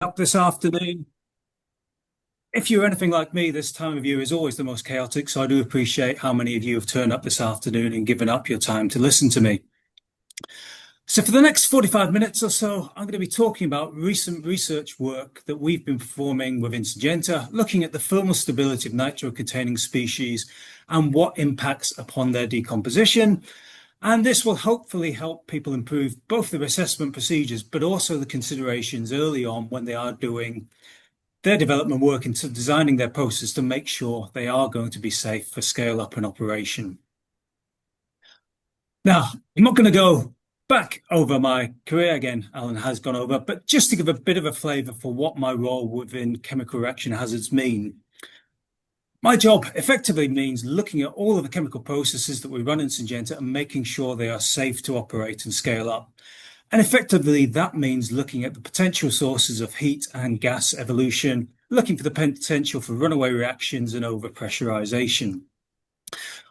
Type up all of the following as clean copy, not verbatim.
Up this afternoon. If you're anything like me, this time of year is always the most chaotic, so I do appreciate how many of you have turned up this afternoon and given up your time to listen to me. So for the next 45 minutes or so, I'm going to be talking about recent research work that we've been performing within Syngenta, looking at the thermal stability of nitro-containing species and what impacts upon their decomposition. And this will hopefully help people improve both their assessment procedures, but also the considerations early on when they are doing their development work into designing their process to make sure they are going to be safe for scale up and operation. Now, I'm not going to go back over my career again, Alan has gone over, but just to give a bit of a flavour for what my role within chemical reaction hazards mean. My job effectively means looking at all of the chemical processes that we run in Syngenta and making sure they are safe to operate and scale up. And effectively, that means looking at the potential sources of heat and gas evolution, looking for the potential for runaway reactions and overpressurization.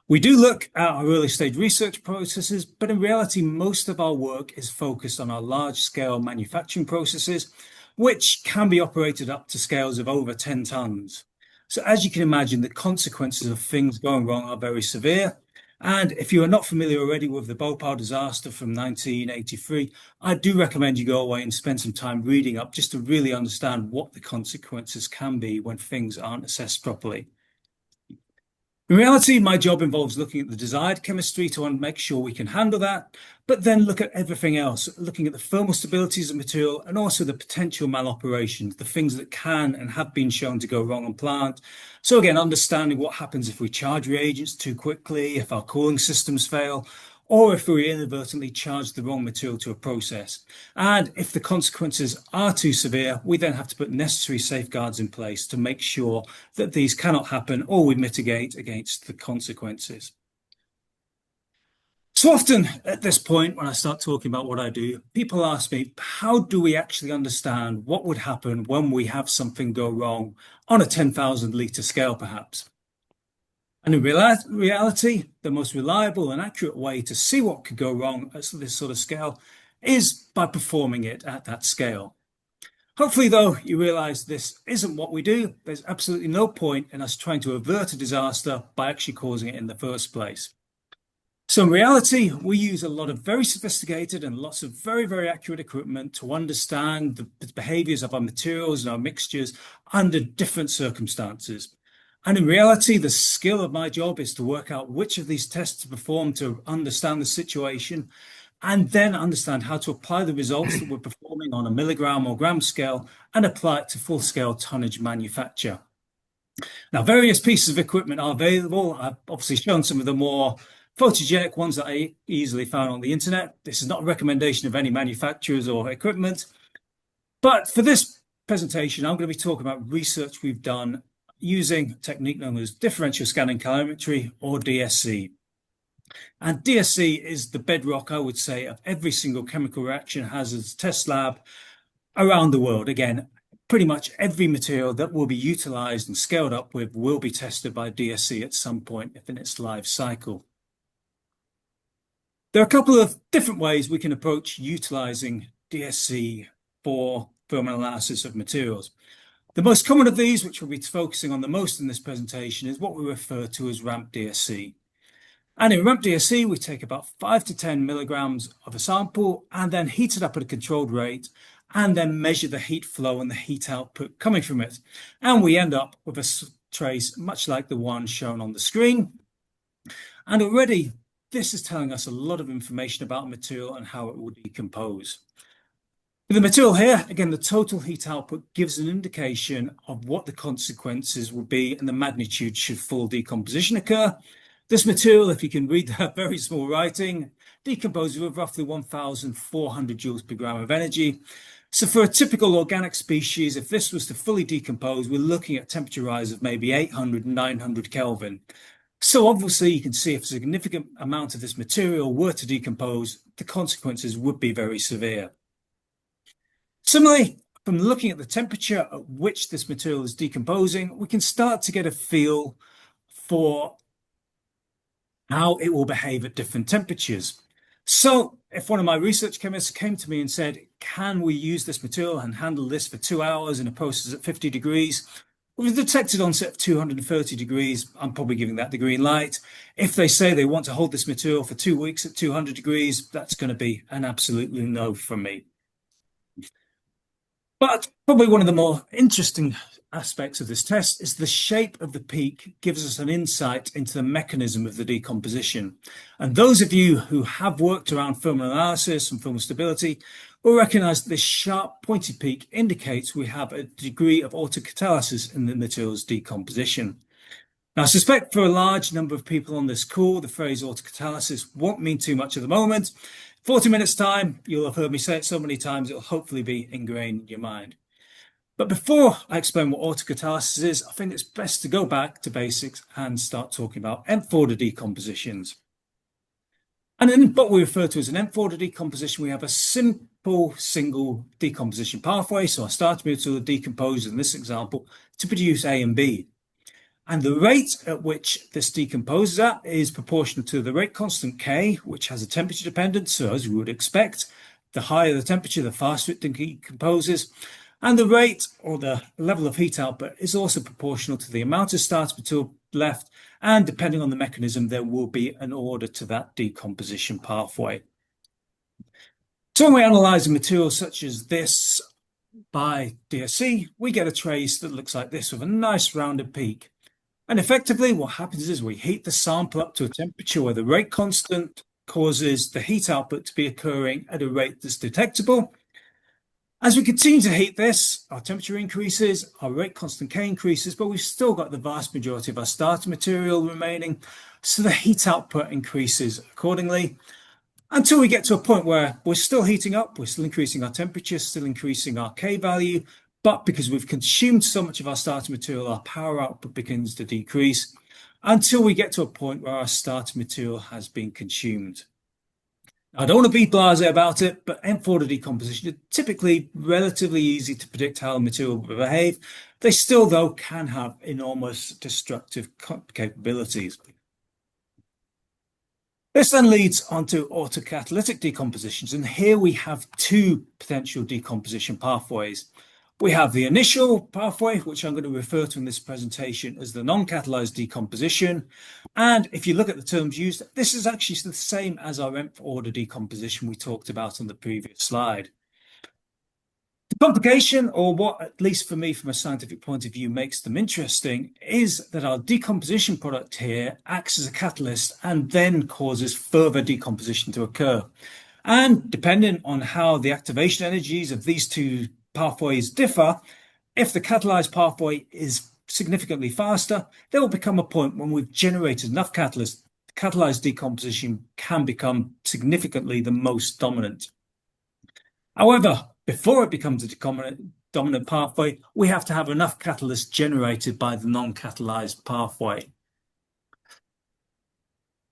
We do look at our early stage research processes, but in reality, most of our work is focused on our large scale manufacturing processes, which can be operated up to scales of over 10 tons. So as you can imagine, the consequences of things going wrong are very severe. And if you are not familiar already with the Bhopal disaster from 1983, I do recommend you go away and spend some time reading up just to really understand what the consequences can be when things aren't assessed properly. In reality, my job involves looking at the desired chemistry to make sure we can handle that, but then look at everything else, looking at the thermal stabilities of material and also the potential maloperations, the things that can and have been shown to go wrong on plant. So again, understanding what happens if we charge reagents too quickly, if our cooling systems fail, or if we inadvertently charge the wrong material to a process. And if the consequences are too severe, we then have to put necessary safeguards in place to make sure that these cannot happen or we mitigate against the consequences. So often at this point, when I start talking about what I do, people ask me, how do we actually understand what would happen when we have something go wrong on a 10,000 litre scale, perhaps? And in reality, the most reliable and accurate way to see what could go wrong at this sort of scale is by performing it at that scale. Hopefully, though, you realize this isn't what we do. There's absolutely no point in us trying to avert a disaster by actually causing it in the first place. So in reality, we use a lot of very sophisticated and lots of very, very accurate equipment to understand the behaviors of our materials and our mixtures under different circumstances. And in reality, the skill of my job is to work out which of these tests to perform to understand the situation and then understand how to apply the results that we're performing on a milligram or gram scale and apply it to full-scale tonnage manufacture. Now, various pieces of equipment are available. I've obviously shown some of the more photogenic ones that I easily found on the internet. This is not a recommendation of any manufacturers or equipment. But for this presentation, I'm going to be talking about research we've done using a technique known as differential scanning calorimetry, or DSC. And DSC is the bedrock, I would say, of every single chemical reaction hazards test lab around the world. Again, pretty much every material that will be utilized and scaled up with will be tested by DSC at some point in its life cycle. There are a couple of different ways we can approach utilizing DSC for thermal analysis of materials. The most common of these, which we'll be focusing on the most in this presentation, is what we refer to as ramp DSC. And in ramp DSC, we take about 5 to 10 milligrams of a sample and then heat it up at a controlled rate and then measure the heat flow and the heat output coming from it. And we end up with a trace much like the one shown on the screen. And already, this is telling us a lot of information about material and how it will decompose. With the material here, again, the total heat output gives an indication of what the consequences will be and the magnitude should full decomposition occur. This material, if you can read that very small writing, decomposes with roughly 1,400 joules per gram of energy. So for a typical organic species, if this was to fully decompose, we're looking at temperature rise of maybe 800, 900 Kelvin. So obviously you can see if a significant amount of this material were to decompose, the consequences would be very severe. Similarly, from looking at the temperature at which this material is decomposing, we can start to get a feel for how it will behave at different temperatures. So if one of my research chemists came to me and said, can we use this material and handle this for 2 hours in a process at 50 degrees? With a detected onset of 230 degrees, I'm probably giving that the green light. If they say they want to hold this material for 2 weeks at 200 degrees, that's going to be an absolutely no from me. But probably one of the more interesting aspects of this test is the shape of the peak gives us an insight into the mechanism of the decomposition. And those of you who have worked around thermal analysis and thermal stability will recognize that this sharp pointy peak indicates we have a degree of autocatalysis in the material's decomposition. Now, I suspect for a large number of people on this call, the phrase autocatalysis won't mean too much at the moment. 40 minutes time, you'll have heard me say it so many times, it'll hopefully be ingrained in your mind. But before I explain what autocatalysis is, I think it's best to go back to basics and start talking about nth order decompositions. And in what we refer to as an nth order decomposition, we have a simple single decomposition pathway. So our starting material decomposes in this example to produce A and B. And the rate at which this decomposes at is proportional to the rate constant K, which has a temperature dependence. So as we would expect, the higher the temperature, the faster it decomposes. And the rate or the level of heat output is also proportional to the amount of starting material left. And depending on the mechanism, there will be an order to that decomposition pathway. So when we analyze a material such as this by DSC, we get a trace that looks like this with a nice rounded peak. And effectively, what happens is we heat the sample up to a temperature where the rate constant causes the heat output to be occurring at a rate that's detectable. As we continue to heat this, our temperature increases, our rate constant K increases, but we've still got the vast majority of our starter material remaining, so the heat output increases accordingly until we get to a point where we're still heating up, we're still increasing our temperature, still increasing our K value, but because we've consumed so much of our starter material, our power output begins to decrease until we get to a point where our starter material has been consumed. I don't want to be blasé about it, but nth order decomposition is typically relatively easy to predict how the material will behave. They still, though, can have enormous destructive capabilities. This then leads on to autocatalytic decompositions, and here we have two potential decomposition pathways. We have the initial pathway, which I'm going to refer to in this presentation as the non-catalyzed decomposition. And if you look at the terms used, this is actually the same as our nth order decomposition we talked about on the previous slide. The complication, or what at least for me from a scientific point of view makes them interesting, is that our decomposition product here acts as a catalyst and then causes further decomposition to occur. And depending on how the activation energies of these two pathways differ, if the catalyzed pathway is significantly faster, there will become a point when we've generated enough catalyst, catalyzed decomposition can become significantly the most dominant. However, before it becomes a dominant pathway, we have to have enough catalyst generated by the non-catalyzed pathway.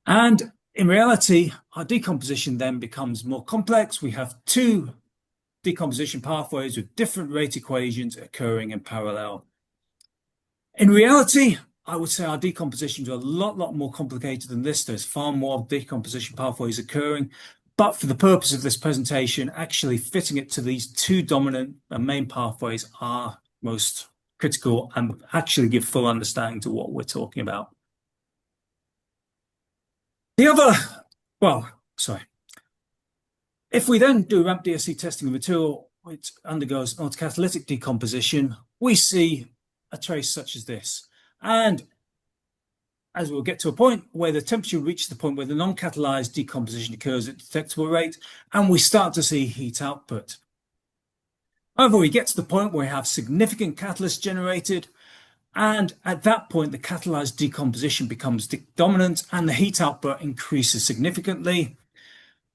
And in reality, our decomposition then becomes more complex. We have two decomposition pathways with different rate equations occurring in parallel. In reality, I would say our decompositions are a lot more complicated than this. There's far more decomposition pathways occurring, but for the purpose of this presentation, actually fitting it to these two dominant and main pathways are most critical and actually give full understanding to what we're talking about. If we then do ramp DSC testing of material which undergoes autocatalytic decomposition, we see a trace such as this. And as we'll get to a point where the temperature reaches the point where the non-catalyzed decomposition occurs at detectable rate, and we start to see heat output. However, we get to the point where we have significant catalyst generated, and at that point, the catalyzed decomposition becomes dominant and the heat output increases significantly.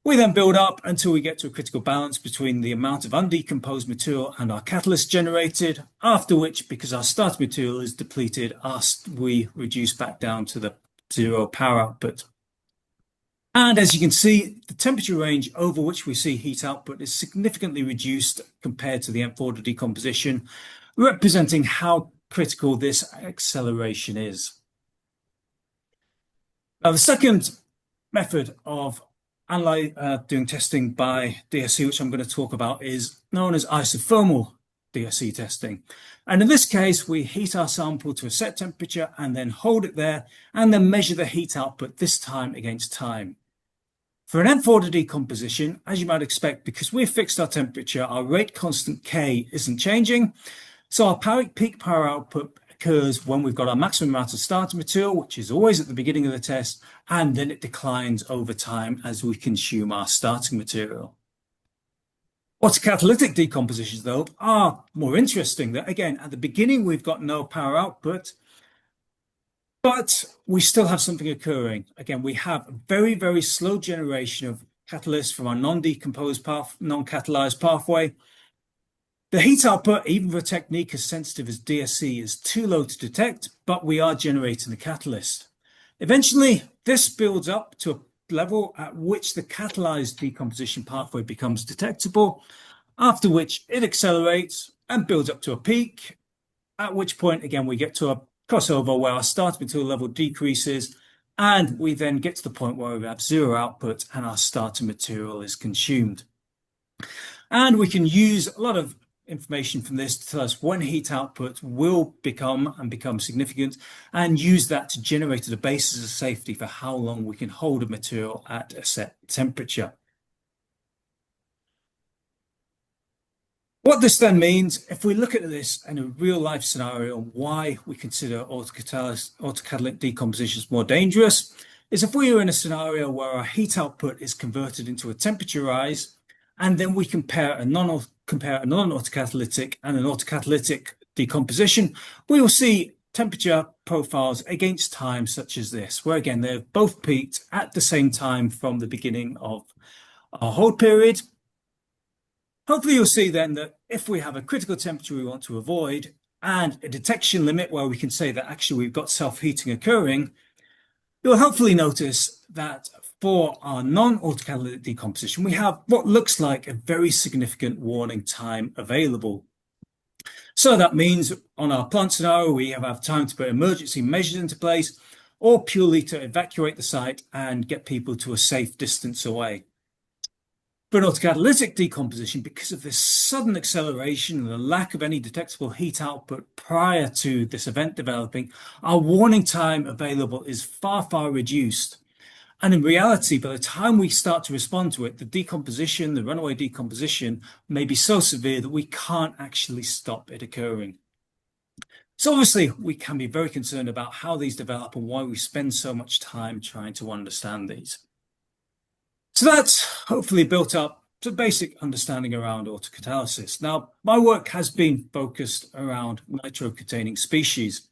We then build up until we get to a critical balance between the amount of undecomposed material and our catalyst generated, after which, because our starting material is depleted, we reduce back down to the zero power output. And as you can see, the temperature range over which we see heat output is significantly reduced compared to the nth order decomposition, representing how critical this acceleration is. Now, the second method of analyze, doing testing by DSC, which I'm going to talk about, is known as isothermal DSC testing. And in this case, we heat our sample to a set temperature and then hold it there and then measure the heat output, this time against time. For an nth-order decomposition, as you might expect, because we've fixed our temperature, our rate constant K isn't changing. So our peak power output occurs when we've got our maximum amount of starting material, which is always at the beginning of the test, and then it declines over time as we consume our starting material. Autocatalytic decompositions, though, are more interesting. That again, at the beginning, we've got no power output, but we still have something occurring. Again, we have a very, very slow generation of catalysts from our non-decomposed path, non-catalyzed pathway. The heat output, even for a technique as sensitive as DSC, is too low to detect, but we are generating the catalyst. Eventually, this builds up to a level at which the catalyzed decomposition pathway becomes detectable, after which it accelerates and builds up to a peak, at which point, again, we get to a crossover where our starting material level decreases, and we then get to the point where we have zero output and our starting material is consumed. And we can use a lot of information from this to tell us when heat output will become significant, and use that to generate the basis of safety for how long we can hold a material at a set temperature. What this then means, if we look at this in a real life scenario, and why we consider autocatalytic decompositions more dangerous, is if we are in a scenario where our heat output is converted into a temperature rise, and then we compare a non-autocatalytic and an autocatalytic decomposition, we will see temperature profiles against time such as this, where again, they've both peaked at the same time from the beginning of our hold period. Hopefully you'll see then that if we have a critical temperature we want to avoid and a detection limit where we can say that actually we've got self-heating occurring, you'll hopefully notice that for our non-autocatalytic decomposition, we have what looks like a very significant warning time available. So that means on our plant scenario, we have time to put emergency measures into place or purely to evacuate the site and get people to a safe distance away. For an autocatalytic decomposition, because of this sudden acceleration and the lack of any detectable heat output prior to this event developing, our warning time available is far, far reduced. And in reality, by the time we start to respond to it, the decomposition, the runaway decomposition, may be so severe that we can't actually stop it occurring. So obviously, we can be very concerned about how these develop and why we spend so much time trying to understand these. So that's hopefully built up to basic understanding around autocatalysis. Now, my work has been focused around nitro-containing species.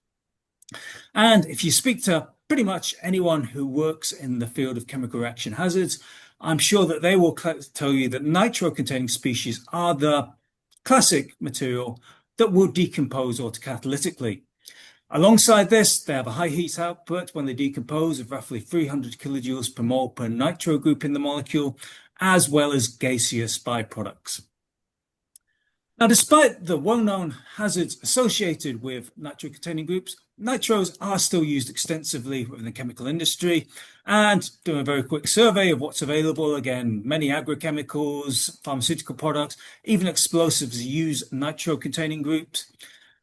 And if you speak to pretty much anyone who works in the field of chemical reaction hazards, I'm sure that they will tell you that nitro-containing species are the classic material that will decompose autocatalytically. Alongside this, they have a high heat output when they decompose of roughly 300 kilojoules per mole per nitro group in the molecule, as well as gaseous byproducts. Now, despite the well-known hazards associated with nitro-containing groups, nitros are still used extensively within the chemical industry. And doing a very quick survey of what's available, again, many agrochemicals, pharmaceutical products, even explosives use nitro-containing groups.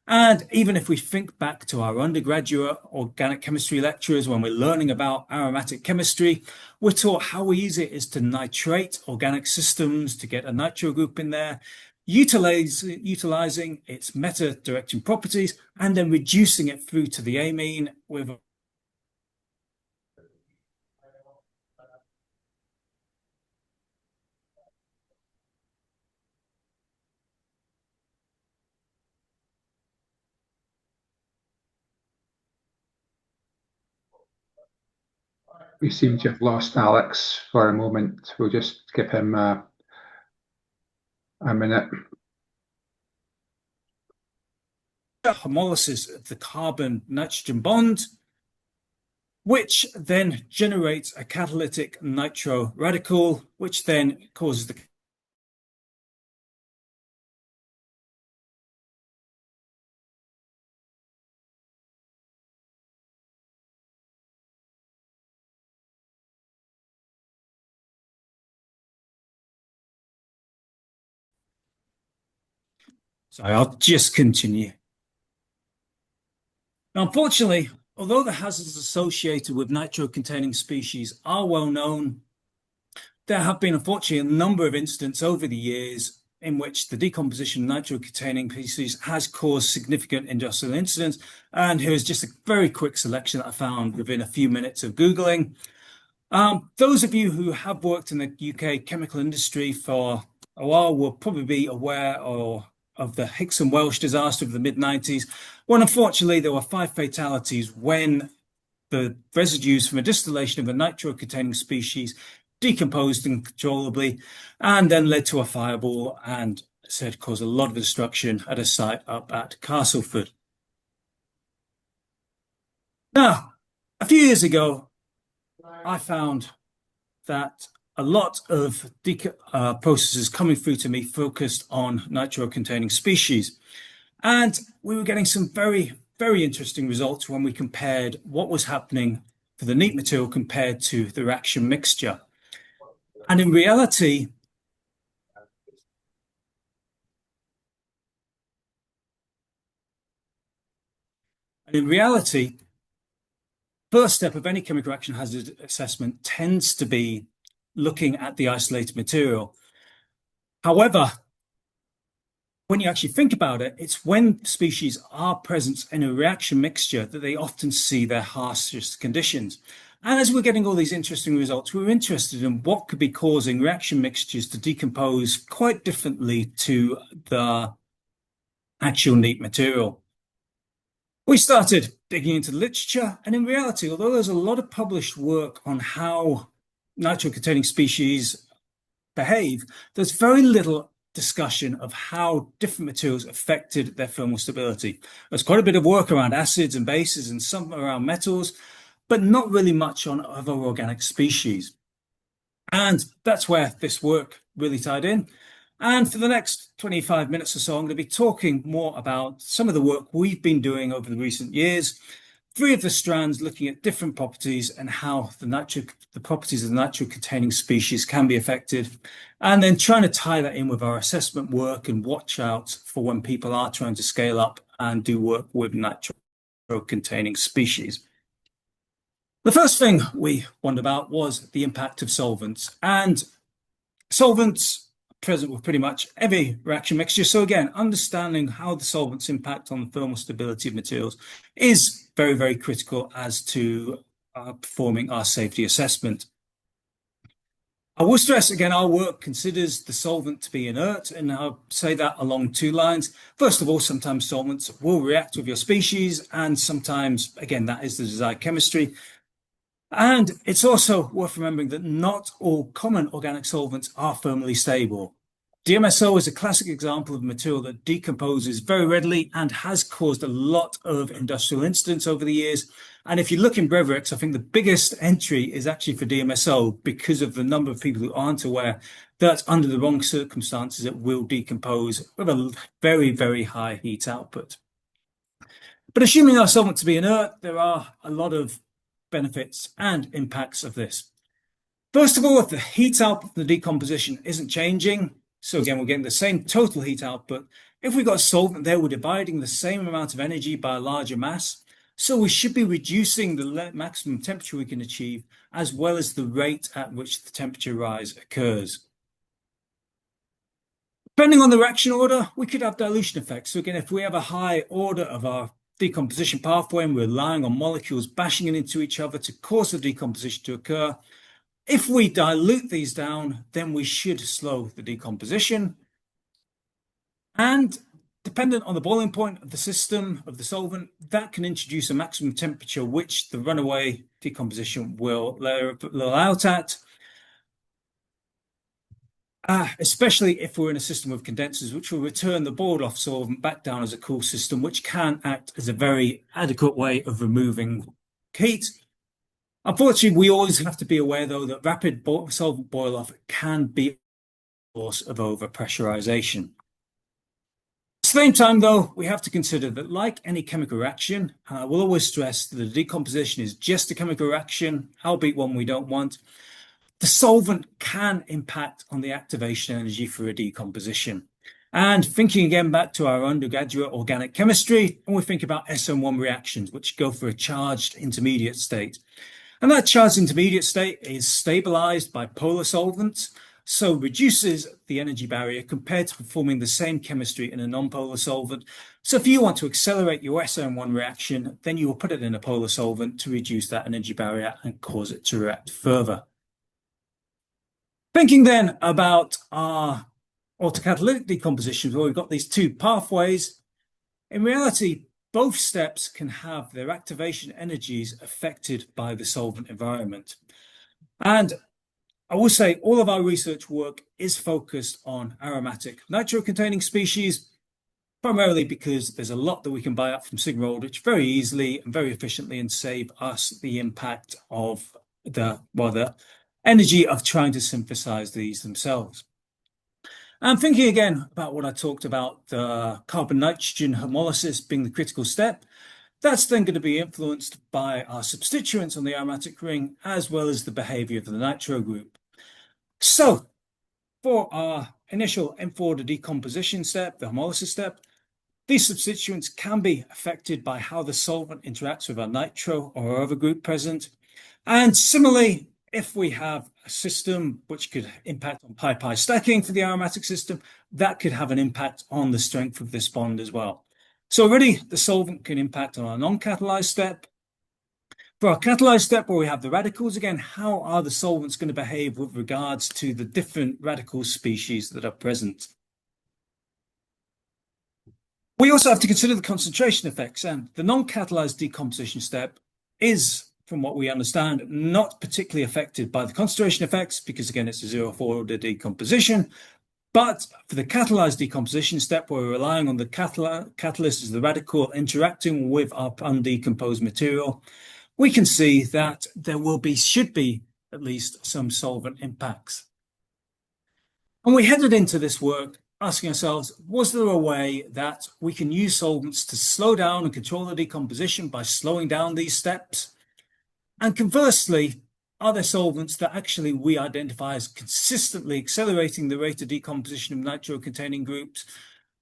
And even if we think back to our undergraduate organic chemistry lectures when we're learning about aromatic chemistry, we're taught how easy it is to nitrate organic systems to get a nitro group in there, utilizing its meta-directing properties and then reducing it through to the amine with We seem to have lost Alex for a moment. We'll just give him a minute. homolysis of the carbon-nitrogen bond, which then generates a catalytic nitro radical, which then causes the So I'll just continue. Now, unfortunately, although the hazards associated with nitro-containing species are well known, there have been, unfortunately, a number of incidents over the years in which the decomposition of nitro-containing species has caused significant industrial incidents. And here's just a very quick selection that I found within a few minutes of Googling. Those of you who have worked in the UK chemical industry for a while will probably be aware of the Hicks and Welsh disaster of the mid-90s, when unfortunately there were 5 fatalities when the residues from a distillation of a nitro-containing species decomposed uncontrollably and then led to a fireball and said caused a lot of destruction at a site up at Castleford. Now, a few years ago, I found that a lot of processes coming through to me focused on nitro-containing species. And we were getting some very, very interesting results when we compared what was happening for the neat material compared to the reaction mixture. And in reality, first step of any chemical reaction hazard assessment tends to be looking at the isolated material. However, when you actually think about it, it's when species are present in a reaction mixture that they often see their harshest conditions. And as we're getting all these interesting results, we were interested in what could be causing reaction mixtures to decompose quite differently to the actual neat material. We started digging into the literature, and in reality, although there's a lot of published work on how nitro-containing species behave, there's very little discussion of how different materials affected their thermal stability. There's quite a bit of work around acids and bases and some around metals, but not really much on other organic species. And that's where this work really tied in. And for the next 25 minutes or so, I'm going to be talking more about some of the work we've been doing over the recent years, 3 of the strands looking at different properties and how the properties of the nitro-containing species can be affected, and then trying to tie that in with our assessment work and watch out for when people are trying to scale up and do work with nitro-containing species. The first thing we wondered about was the impact of solvents, and solvents present with pretty much every reaction mixture. So again, understanding how the solvents impact on the thermal stability of materials is very, very critical as to performing our safety assessment. I will stress again, our work considers the solvent to be inert, and I'll say that along 2 lines. First of all, sometimes solvents will react with your species, and sometimes, again, that is the desired chemistry. And it's also worth remembering that not all common organic solvents are thermally stable. DMSO is a classic example of a material that decomposes very readily and has caused a lot of industrial incidents over the years. And if you look in Brevrix, I think the biggest entry is actually for DMSO because of the number of people who aren't aware that under the wrong circumstances, it will decompose with a very, very high heat output. But assuming our solvent to be inert, there are a lot of benefits and impacts of this. First of all, if the heat output of the decomposition isn't changing, so again, we're getting the same total heat output. If we've got a solvent there, we're dividing the same amount of energy by a larger mass. So we should be reducing the maximum temperature we can achieve, as well as the rate at which the temperature rise occurs. Depending on the reaction order, we could have dilution effects. So again, if we have a high order of our decomposition pathway and we're relying on molecules bashing into each other to cause the decomposition to occur, if we dilute these down, then we should slow the decomposition. And dependent on the boiling point of the system, of the solvent, that can introduce a maximum temperature which the runaway decomposition will level out at. Especially if we're in a system of condensers, which will return the boiled off solvent back down as a cool system, which can act as a very adequate way of removing heat. Unfortunately, we always have to be aware, though, that rapid solvent boil off can be a source of overpressurization. At the same time, though, we have to consider that, like any chemical reaction, we'll always stress that the decomposition is just a chemical reaction, albeit one we don't want. The solvent can impact on the activation energy for a decomposition. And thinking again back to our undergraduate organic chemistry, and we think about SN1 reactions, which go for a charged intermediate state. And that charged intermediate state is stabilized by polar solvents, so reduces the energy barrier compared to performing the same chemistry in a non-polar solvent. So if you want to accelerate your SN1 reaction, then you will put it in a polar solvent to reduce that energy barrier and cause it to react further. Thinking then about our autocatalytic decompositions, where we've got these two pathways, in reality, both steps can have their activation energies affected by the solvent environment. And I will say all of our research work is focused on aromatic nitro-containing species, primarily because there's a lot that we can buy up from Sigma Aldrich very easily and very efficiently and save us the impact of the energy of trying to synthesize these themselves. And thinking again about what I talked about, the carbon-nitrogen homolysis being the critical step, that's then going to be influenced by our substituents on the aromatic ring, as well as the behavior of the nitro group. So for our initial M4 decomposition step, the homolysis step, these substituents can be affected by how the solvent interacts with our nitro or our other group present. And similarly, if we have a system which could impact on pi-pi stacking for the aromatic system, that could have an impact on the strength of this bond as well. So already the solvent can impact on our non-catalyzed step. For our catalyzed step, where we have the radicals, again, how are the solvents going to behave with regards to the different radical species that are present? We also have to consider the concentration effects, and the non-catalyzed decomposition step is, from what we understand, not particularly affected by the concentration effects because, again, it's a 0-4 order decomposition. But for the catalyzed decomposition step, where we're relying on the catalyst as the radical interacting with our undecomposed material, we can see that there should be at least some solvent impacts. And we headed into this work asking ourselves, was there a way that we can use solvents to slow down and control the decomposition by slowing down these steps? And conversely, are there solvents that actually we identify as consistently accelerating the rate of decomposition of nitro-containing groups?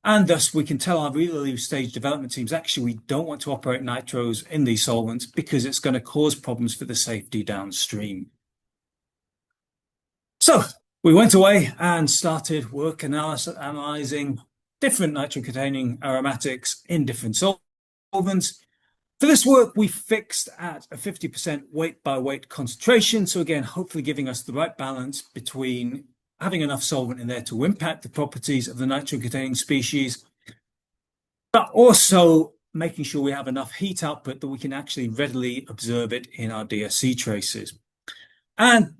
And thus we can tell our early stage development teams, actually, we don't want to operate nitros in these solvents because it's going to cause problems for the safety downstream. So we went away and started work analyzing different nitro-containing aromatics in different solvents. For this work, we fixed at a 50% weight by weight concentration. So again, hopefully giving us the right balance between having enough solvent in there to impact the properties of the nitro-containing species, but also making sure we have enough heat output that we can actually readily observe it in our DSC traces. And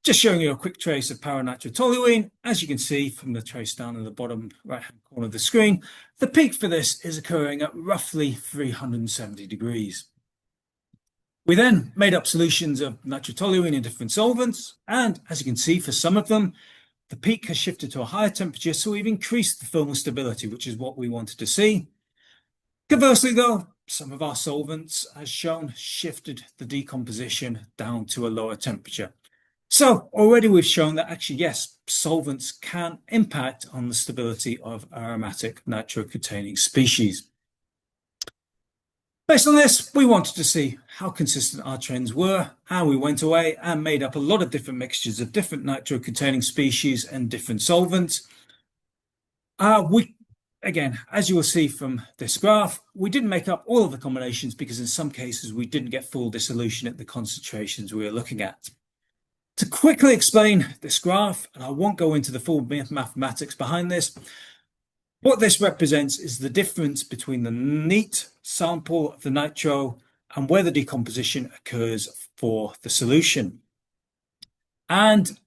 just showing you a quick trace of para-nitrotoluene. As you can see from the trace down in the bottom right-hand corner of the screen, the peak for this is occurring at roughly 370 degrees. We then made up solutions of nitrotoluene in different solvents, and as you can see, for some of them, the peak has shifted to a higher temperature, so we've increased the thermal stability, which is what we wanted to see. Conversely, though, some of our solvents, as shown, shifted the decomposition down to a lower temperature. So already we've shown that actually, yes, solvents can impact on the stability of aromatic nitro-containing species. Based on this, we wanted to see how consistent our trends were, and we went away and made up a lot of different mixtures of different nitro-containing species and different solvents. Again, as you will see from this graph, we didn't make up all of the combinations because in some cases we didn't get full dissolution at the concentrations we were looking at. To quickly explain this graph, and I won't go into the full mathematics behind this, what this represents is the difference between the neat sample of the nitro and where the decomposition occurs for the solution. And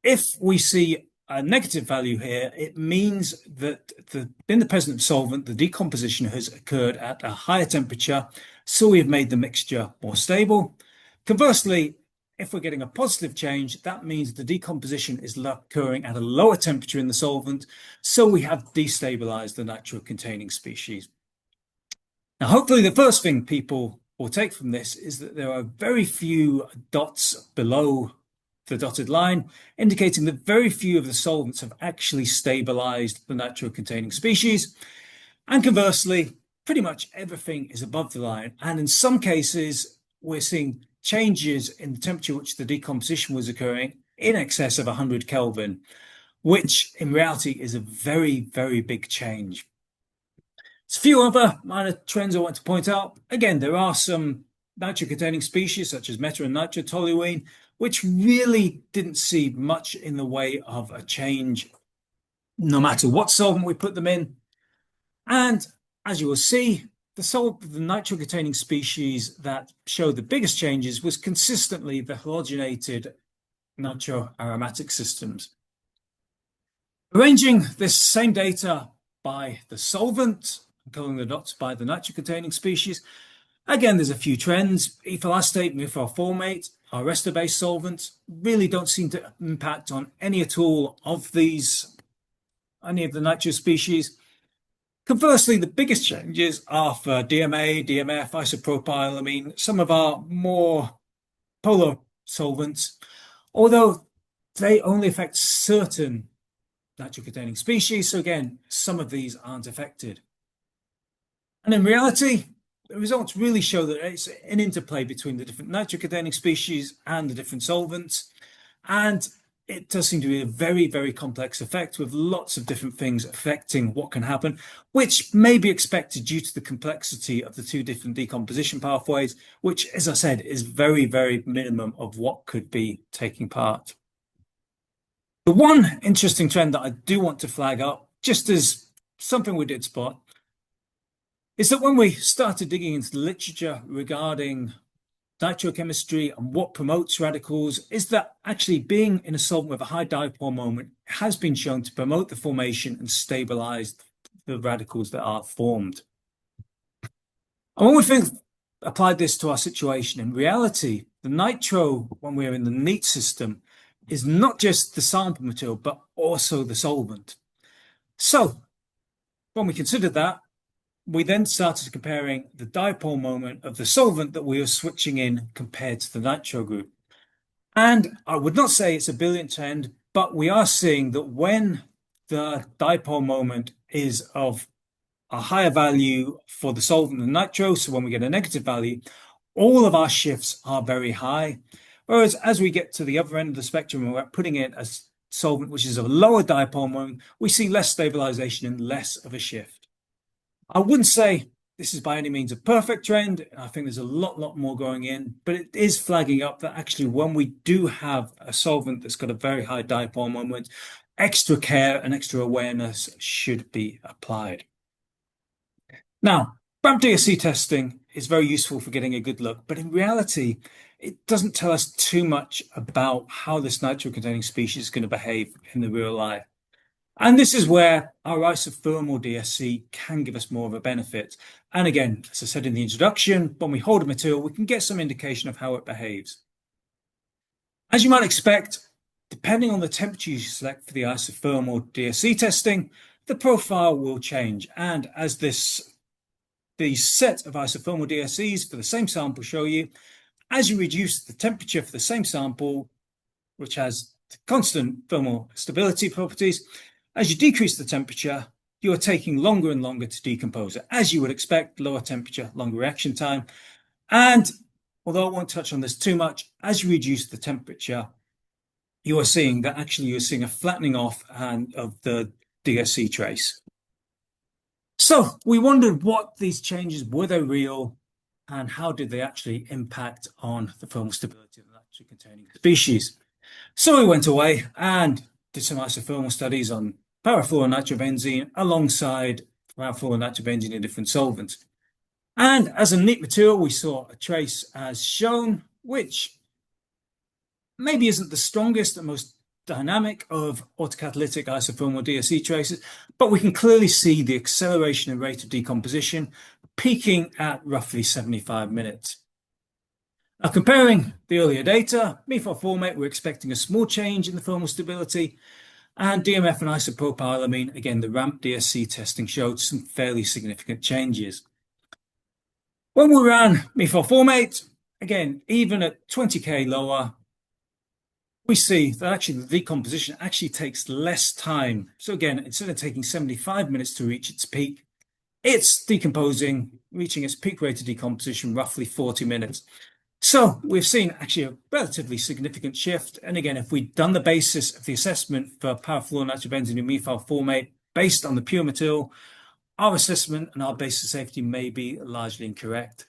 if we see a negative value here, it means that in the present solvent, the decomposition has occurred at a higher temperature, so we've made the mixture more stable. Conversely, if we're getting a positive change, that means the decomposition is occurring at a lower temperature in the solvent, so we have destabilized the nitro-containing species. Now, hopefully the first thing people will take from this is that there are very few dots below the dotted line, indicating that very few of the solvents have actually stabilized the nitro-containing species. And conversely, pretty much everything is above the line. And in some cases, we're seeing changes in the temperature which the decomposition was occurring in excess of 100 Kelvin, which in reality is a very, very big change. There's a few other minor trends I want to point out. Again, there are some nitro-containing species such as meta and nitrotoluene, which really didn't see much in the way of a change no matter what solvent we put them in. And as you will see, the nitro-containing species that showed the biggest changes was consistently the halogenated nitroaromatic systems. Arranging this same data by the solvent, coloring the dots by the nitro-containing species, again, there's a few trends. Ethyl acetate, methylformate, our ester-based solvents really don't seem to impact on any at all of any of the nitro species. Conversely, the biggest changes are for DMA, DMF, isopropylamine, some of our more polar solvents, although they only affect certain nitro-containing species. So again, some of these aren't affected. And in reality, the results really show that it's an interplay between the different nitro-containing species and the different solvents. And it does seem to be a very, very complex effect with lots of different things affecting what can happen, which may be expected due to the complexity of the two different decomposition pathways, which, as I said, is very, very minimum of what could be taking part. The one interesting trend that I do want to flag up, just as something we did spot, is that when we started digging into the literature regarding nitrochemistry and what promotes radicals, is that actually being in a solvent with a high dipole moment has been shown to promote the formation and stabilize the radicals that are formed. And when we applied this to our situation, in reality, the nitro, when we're in the neat system, is not just the sample material, but also the solvent. So when we considered that, we then started comparing the dipole moment of the solvent that we were switching in compared to the nitro group. And I would not say it's a brilliant trend, but we are seeing that when the dipole moment is of a higher value for the solvent than nitro, so when we get a negative value, all of our shifts are very high. Whereas as we get to the other end of the spectrum and we're putting in a solvent which is of a lower dipole moment, we see less stabilization and less of a shift. I wouldn't say this is by any means a perfect trend. I think there's a lot more going in, but it is flagging up that actually when we do have a solvent that's got a very high dipole moment, extra care and extra awareness should be applied. Now, ramp DSC testing is very useful for getting a good look, but in reality, it doesn't tell us too much about how this nitro-containing species is going to behave in the real life. And this is where our isothermal DSC can give us more of a benefit. And again, as I said in the introduction, when we hold a material, we can get some indication of how it behaves. As you might expect, depending on the temperature you select for the isothermal DSC testing, the profile will change. And as the set of isothermal DSCs for the same sample show you, as you reduce the temperature for the same sample, which has constant thermal stability properties, as you decrease the temperature, you are taking longer and longer to decompose it. As you would expect, lower temperature, longer reaction time. And although I won't touch on this too much, as you reduce the temperature, you are seeing that actually you're seeing a flattening off of the DSC trace. So we wondered what these changes, were they real, and how did they actually impact on the thermal stability of the nitro-containing species? So we went away and did some isothermal studies on parafluoronitrobenzene alongside parafluoronitrobenzene in different solvents. And as a neat material, we saw a trace as shown, which maybe isn't the strongest and most dynamic of autocatalytic isothermal DSC traces, but we can clearly see the acceleration and rate of decomposition peaking at roughly 75 minutes. Now, comparing the earlier data, methylformate, we're expecting a small change in the thermal stability, and DMF and isopropylamine, again, the ramp DSC testing showed some fairly significant changes. When we ran methylformate, again, even at 20K lower, we see that actually the decomposition actually takes less time. So again, instead of taking 75 minutes to reach its peak, it's decomposing, reaching its peak rate of decomposition roughly 40 minutes. So we've seen actually a relatively significant shift. And again, if we'd done the basis of the assessment for parafluoronitrobenzene and methyl formate based on the pure material, our assessment and our basis of safety may be largely incorrect.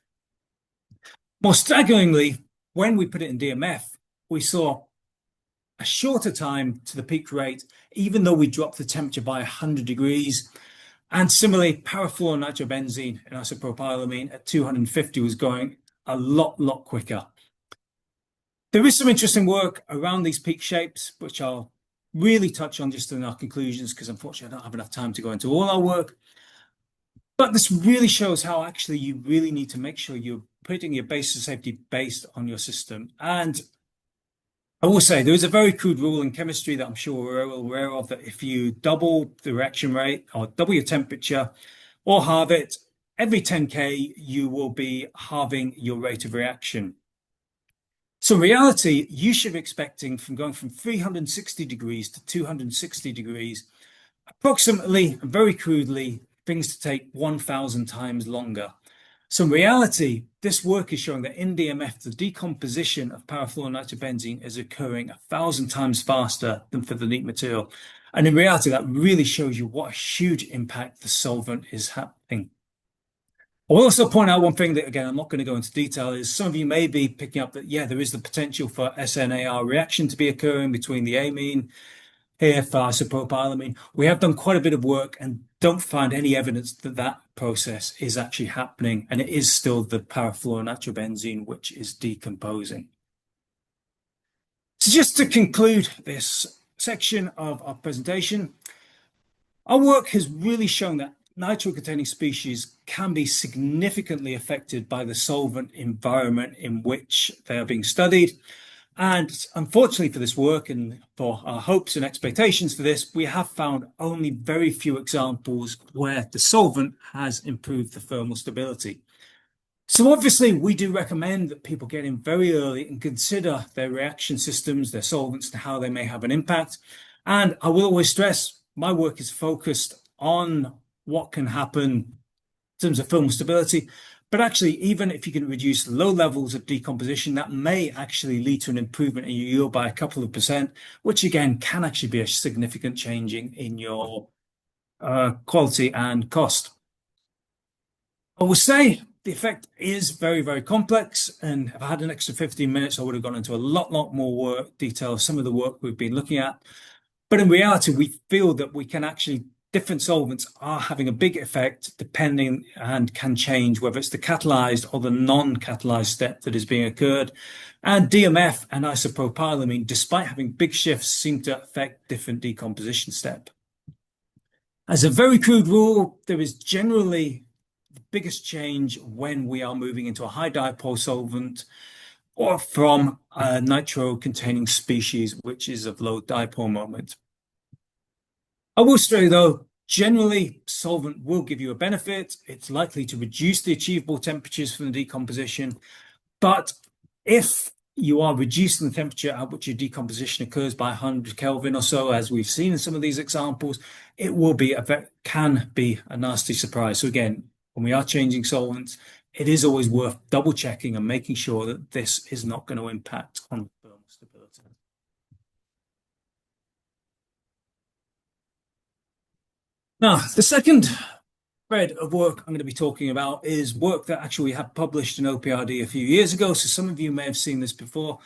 More staggeringly, when we put it in DMF, we saw a shorter time to the peak rate, even though we dropped the temperature by 100 degrees. And similarly, parafluoronitrobenzene and isopropylamine at 250 was going a lot quicker. There is some interesting work around these peak shapes, which I'll really touch on just in our conclusions, because unfortunately I don't have enough time to go into all our work. But this really shows how actually you really need to make sure you're putting your basis of safety based on your system. And I will say there is a very crude rule in chemistry that I'm sure we're all aware of, that if you double the reaction rate or double your temperature or halve it, every 10K, you will be halving your rate of reaction. So in reality, you should be expecting from going from 360 degrees to 260 degrees, approximately, and very crudely, things to take 1,000 times longer. So in reality, this work is showing that in DMF, the decomposition of parafluoronitrobenzene is occurring 1,000 times faster than for the neat material. And in reality, that really shows you what a huge impact the solvent is having. I'll also point out one thing that, again, I'm not going to go into detail, is some of you may be picking up that, yeah, there is the potential for SNAR reaction to be occurring between the amine here for isopropylamine. We have done quite a bit of work and don't find any evidence that that process is actually happening, and it is still the parafluoronitrobenzene which is decomposing. So just to conclude this section of our presentation, our work has really shown that nitro-containing species can be significantly affected by the solvent environment in which they are being studied. And unfortunately for this work and for our hopes and expectations for this, we have found only very few examples where the solvent has improved the thermal stability. So obviously we do recommend that people get in very early and consider their reaction systems, their solvents, and how they may have an impact. And I will always stress my work is focused on what can happen in terms of thermal stability. But actually, even if you can reduce low levels of decomposition, that may actually lead to an improvement in your yield by a couple of %, which again can actually be a significant changing in your quality and cost. I will say the effect is very complex, and if I had an extra 15 minutes, I would have gone into a lot more detail of some of the work we've been looking at. But in reality, we feel that we can actually, different solvents are having a big effect depending and can change whether it's the catalyzed or the non-catalyzed step that is being occurred. And DMF and isopropylamine, despite having big shifts, seem to affect different decomposition step. As a very crude rule, there is generally the biggest change when we are moving into a high dipole solvent or from a nitro-containing species, which is of low dipole moment. I will say, though, generally, solvent will give you a benefit. It's likely to reduce the achievable temperatures from the decomposition. But if you are reducing the temperature at which your decomposition occurs by 100 Kelvin or so, as we've seen in some of these examples, it will be can be a nasty surprise. So again, when we are changing solvents, it is always worth double checking and making sure that this is not going to impact on thermal stability. Now, the second thread of work I'm going to be talking about is work that actually we had published in OPRD a few years ago. So some of you may have seen this before,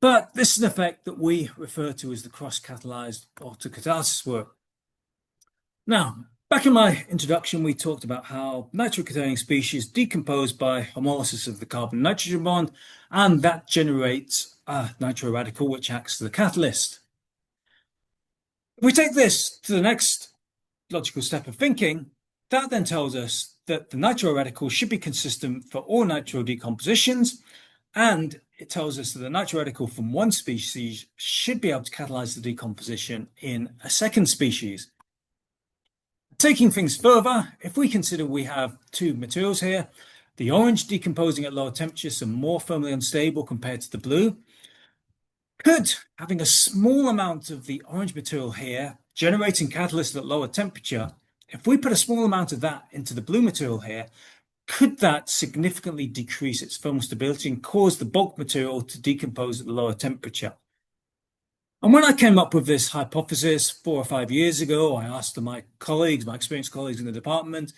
but this is an effect that we refer to as the cross-catalyzed autocatalysis work. Now, back in my introduction, we talked about how nitro-containing species decompose by homolysis of the carbon-nitrogen bond, and that generates a nitro radical, which acts as the catalyst. If we take this to the next logical step of thinking, that then tells us that the nitro radical should be consistent for all nitro decompositions, and it tells us that the nitro radical from one species should be able to catalyze the decomposition in a second species. Taking things further, if we consider we have two materials here, the orange decomposing at lower temperatures and more thermally unstable compared to the blue, Could having a small amount of the orange material here, generating catalyst at lower temperature, if we put a small amount of that into the blue material here, could that significantly decrease its thermal stability and cause the bulk material to decompose at the lower temperature? And when I came up with this hypothesis 4 or 5 years ago, I asked my colleagues, my experienced colleagues in the department,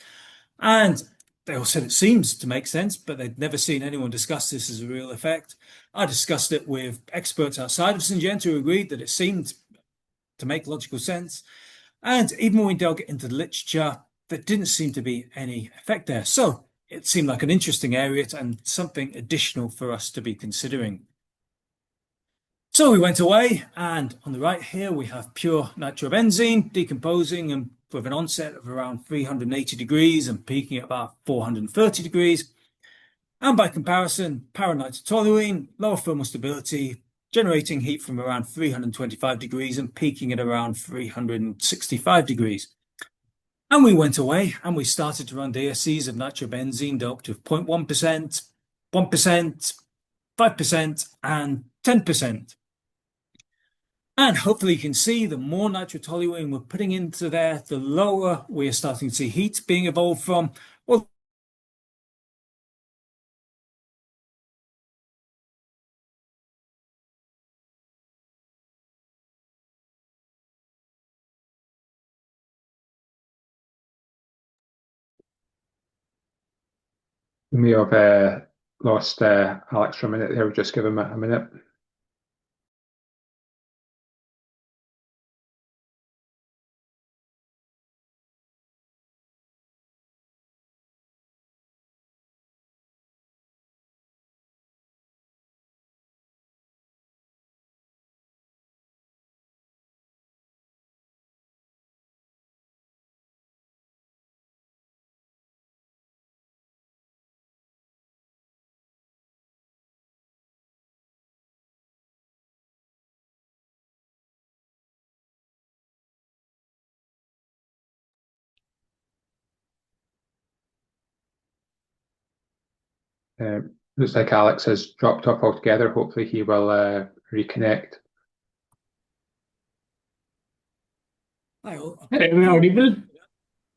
and they all said it seems to make sense, but they'd never seen anyone discuss this as a real effect. I discussed it with experts outside of Syngenta who agreed that it seemed to make logical sense. And even when we dug into the literature, there didn't seem to be any effect there. So it seemed like an interesting area and something additional for us to be considering. So we went away, and on the right here we have pure nitrobenzene decomposing and with an onset of around 380 degrees and peaking at about 430 degrees. And by comparison, para-nitrotoluene, lower thermal stability, generating heat from around 325 degrees and peaking at around 365 degrees. And we went away and we started to run DSCs of nitrobenzene doped with 0.1%, 1%, 5%, and 10%. And hopefully you can see the more nitrotoluene we're putting into there, the lower we're starting to see heat being evolved from. Well, We may have lost Alex for a minute there. We'll just give him a minute. Looks like Alex has dropped off altogether. Hopefully he will reconnect. I hope. Am I audible?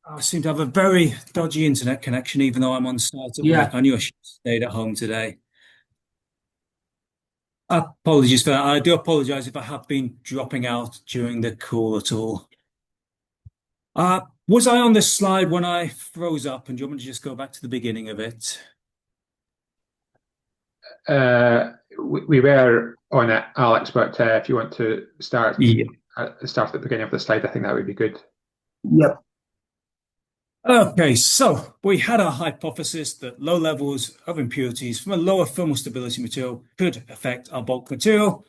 I seem to have a very dodgy internet connection, even though I'm on site at Yeah. work. I knew I should have stayed at home today. Apologies for that. I do apologize if I have been dropping out during the call at all. Was I on this slide when I froze up? And do you want me to just go back to the beginning of it? We were on it, Alex, but if you want to start at the beginning of the slide, I think that would be good. Yep. Okay, so we had a hypothesis that low levels of impurities from a lower thermal stability material could affect our bulk material.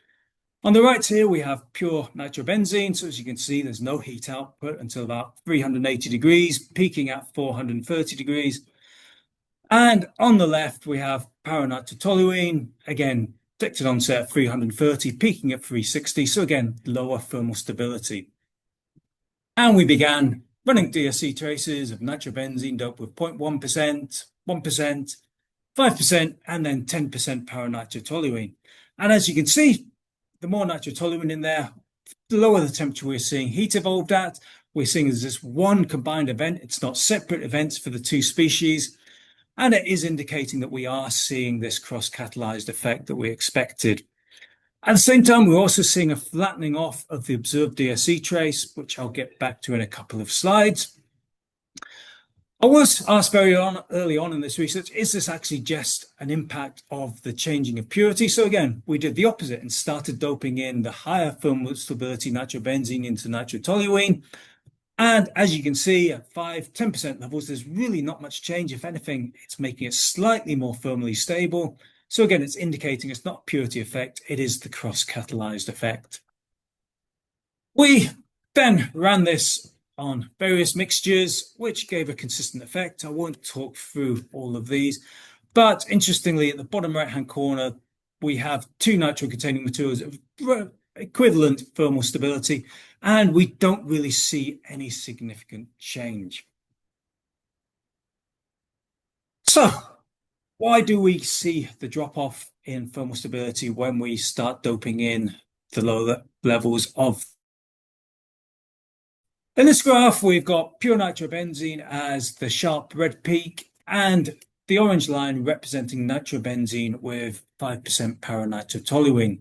On the right here, we have pure nitrobenzene. So as you can see, there's no heat output until about 380 degrees, peaking at 430 degrees. And on the left, we have para-nitrotoluene, again, detected onset at 330, peaking at 360. So again, lower thermal stability. And we began running DSC traces of nitrobenzene doped with 0.1%, 1%, 5%, and then 10% para-nitrotoluene. And as you can see, the more nitrotoluene in there, the lower the temperature we're seeing heat evolved at. We're seeing as this one combined event. It's not separate events for the two species. And it is indicating that we are seeing this cross-catalyzed effect that we expected. At the same time, we're also seeing a flattening off of the observed DSC trace, which I'll get back to in a couple of slides. I was asked very early on in this research, is this actually just an impact of the changing of purity? So again, we did the opposite and started doping in the higher thermal stability nitrobenzene into nitrotoluene. And as you can see, at 5–10% levels, there's really not much change. If anything, it's making it slightly more thermally stable. So again, it's indicating it's not a purity effect, it is the cross-catalyzed effect. We then ran this on various mixtures, which gave a consistent effect. I won't talk through all of these, but interestingly, at the bottom right-hand corner, we have two nitro-containing materials of equivalent thermal stability, and we don't really see any significant change. So, why do we see the drop-off in thermal stability when we start doping in the lower levels of. In this graph, we've got pure nitrobenzene as the sharp red peak and the orange line representing nitrobenzene with 5% para-nitrotoluene.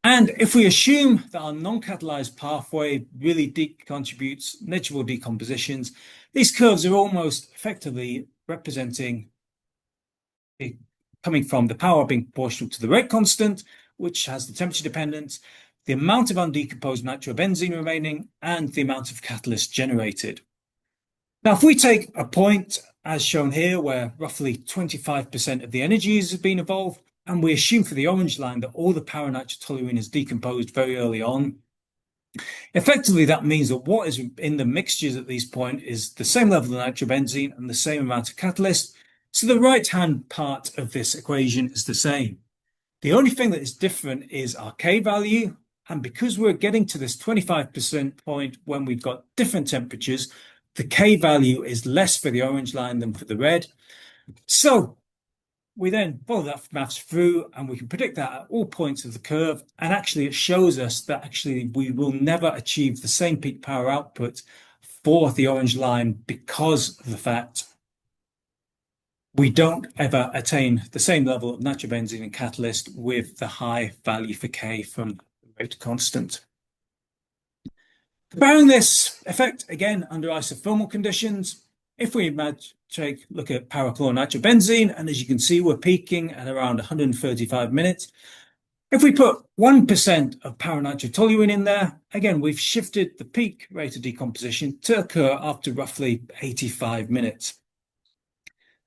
And if we assume that our non-catalyzed pathway really contributes negligible decompositions, these curves are almost effectively representing coming from the power being proportional to the rate constant, which has the temperature dependence, the amount of undecomposed nitrobenzene remaining, and the amount of catalyst generated. Now, if we take a point, as shown here, where roughly 25% of the energy has been evolved, and we assume for the orange line that all the para-nitrotoluene is decomposed very early on, effectively that means that what is in the mixtures at this point is the same level of nitrobenzene and the same amount of catalyst. So the right-hand part of this equation is the same. The only thing that is different is our K value. And because we're getting to this 25% point when we've got different temperatures, the K value is less for the orange line than for the red. So we then follow that maths through and we can predict that at all points of the curve. And actually it shows us that actually we will never achieve the same peak power output for the orange line because of the fact we don't ever attain the same level of nitrobenzene and catalyst with the high value for K from the rate constant. Comparing this effect again under isothermal conditions, if we look at parachloronitrobenzene, and as you can see, we're peaking at around 135 minutes. If we put 1% of para-nitrotoluene in there, again, we've shifted the peak rate of decomposition to occur after roughly 85 minutes.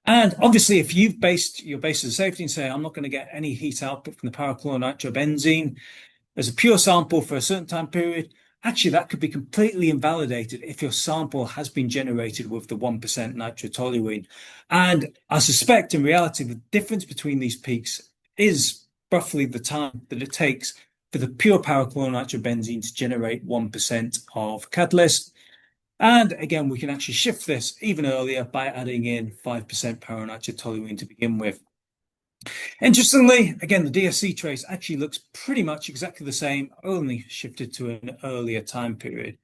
And obviously, if you've based your basis of safety and say, I'm not going to get any heat output from the parachloronitrobenzene as a pure sample for a certain time period, actually that could be completely invalidated if your sample has been generated with the 1% nitrotoluene. And I suspect in reality, the difference between these peaks is roughly the time that it takes for the pure parachloronitrobenzene to generate 1% of catalyst. And again, we can actually shift this even earlier by adding in 5% para-nitrotoluene to begin with. Interestingly, again, the DSC trace actually looks pretty much exactly the same, only shifted to an earlier time period.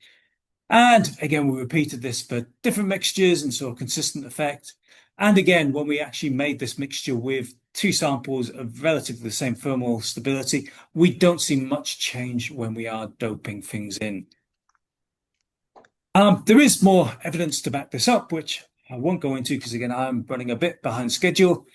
And again, we repeated this for different mixtures and saw a consistent effect. And again, when we actually made this mixture with two samples of relatively the same thermal stability, we don't see much change when we are doping things in. There is more evidence to back this up, which I won't go into because, again, I'm running a bit behind schedule.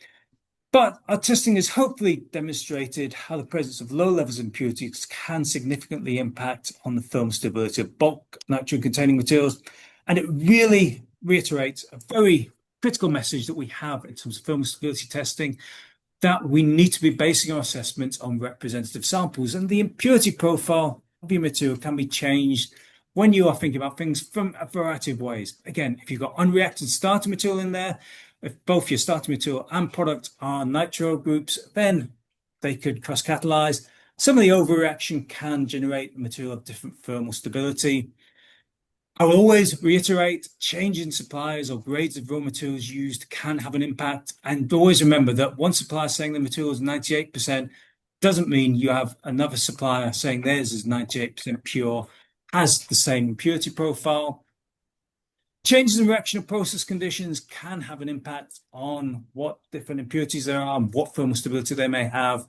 But our testing has hopefully demonstrated how the presence of low levels of impurities can significantly impact on the thermal stability of bulk nitrogen-containing materials. And it really reiterates a very critical message that we have in terms of thermal stability testing, that we need to be basing our assessments on representative samples. And the impurity profile of your material can be changed when you are thinking about things from a variety of ways. Again, if you've got unreacted starting material in there, if both your starting material and product are nitro groups, then they could cross-catalyze. Some of the overreaction can generate material of different thermal stability. I will always reiterate, change in suppliers or grades of raw materials used can have an impact. And always remember that one supplier saying the material is 98% doesn't mean you have another supplier saying theirs is 98% pure, has the same impurity profile. Changes in reaction and process conditions can have an impact on what different impurities there are and what thermal stability they may have.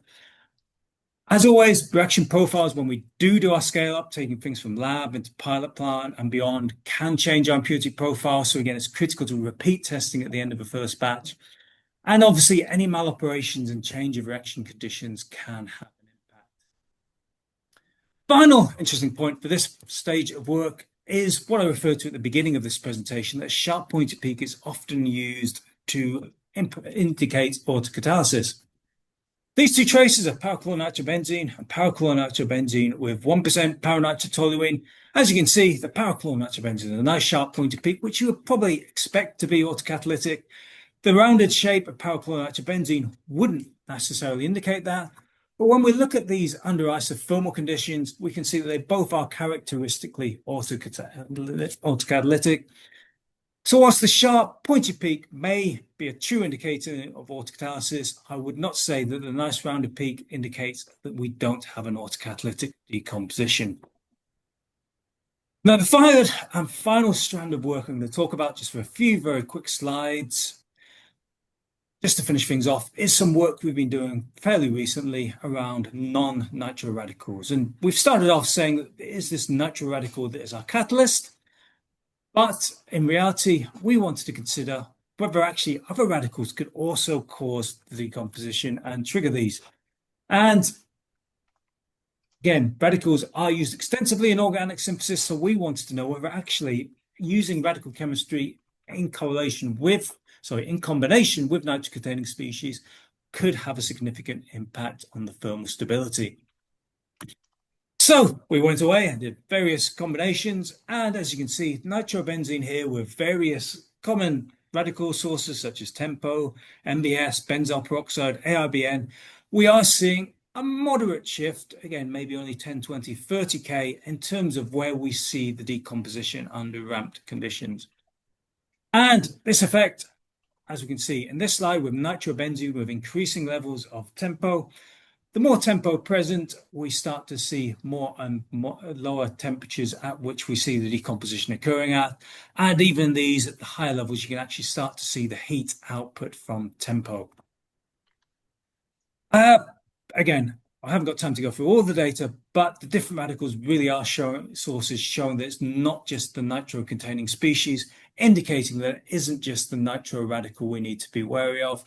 As always, reaction profiles, when we do our scale up, taking things from lab into pilot plant and beyond, can change our impurity profile. So again, it's critical to repeat testing at the end of the first batch. And obviously, any maloperations and change of reaction conditions can have an impact. Final interesting point for this stage of work is what I referred to at the beginning of this presentation, that sharp pointed peak is often used to indicate autocatalysis. These two traces are parachloronitrobenzene and parachloronitrobenzene with 1% para-nitrotoluene. As you can see, the parachloronitrobenzene is a nice sharp pointed peak, which you would probably expect to be autocatalytic. The rounded shape of parachloronitrobenzene wouldn't necessarily indicate that. But when we look at these under isothermal conditions, we can see that they both are characteristically autocatalytic. So whilst the sharp, pointy peak may be a true indicator of autocatalysis, I would not say that the nice rounded peak indicates that we don't have an autocatalytic decomposition. Now, the third and final strand of work I'm going to talk about just for a few very quick slides, just to finish things off, is some work we've been doing fairly recently around non-nitro radicals. And we've started off saying that there is this nitro radical that is our catalyst, but in reality, we wanted to consider whether actually other radicals could also cause the decomposition and trigger these. And again, radicals are used extensively in organic synthesis, so we wanted to know whether actually using radical chemistry in combination with NitroContainig species could have a significant impact on the thermal stability. So we went away and did various combinations, and as you can see, nitrobenzene here with various common radical sources such as TEMPO, MBS, benzyl peroxide, AIBN, we are seeing a moderate shift, again, maybe only 10, 20, 30K in terms of where we see the decomposition under ramped conditions. And this effect, as we can see in this slide with nitrobenzene with increasing levels of TEMPO, the more TEMPO present, we start to see more and lower temperatures at which we see the decomposition occurring at. And even these at the higher levels, you can actually start to see the heat output from TEMPO. Again, I haven't got time to go through all the data, but the different radicals really are showing sources showing that it's not just the nitro-containing species, indicating that it isn't just the nitro radical we need to be wary of.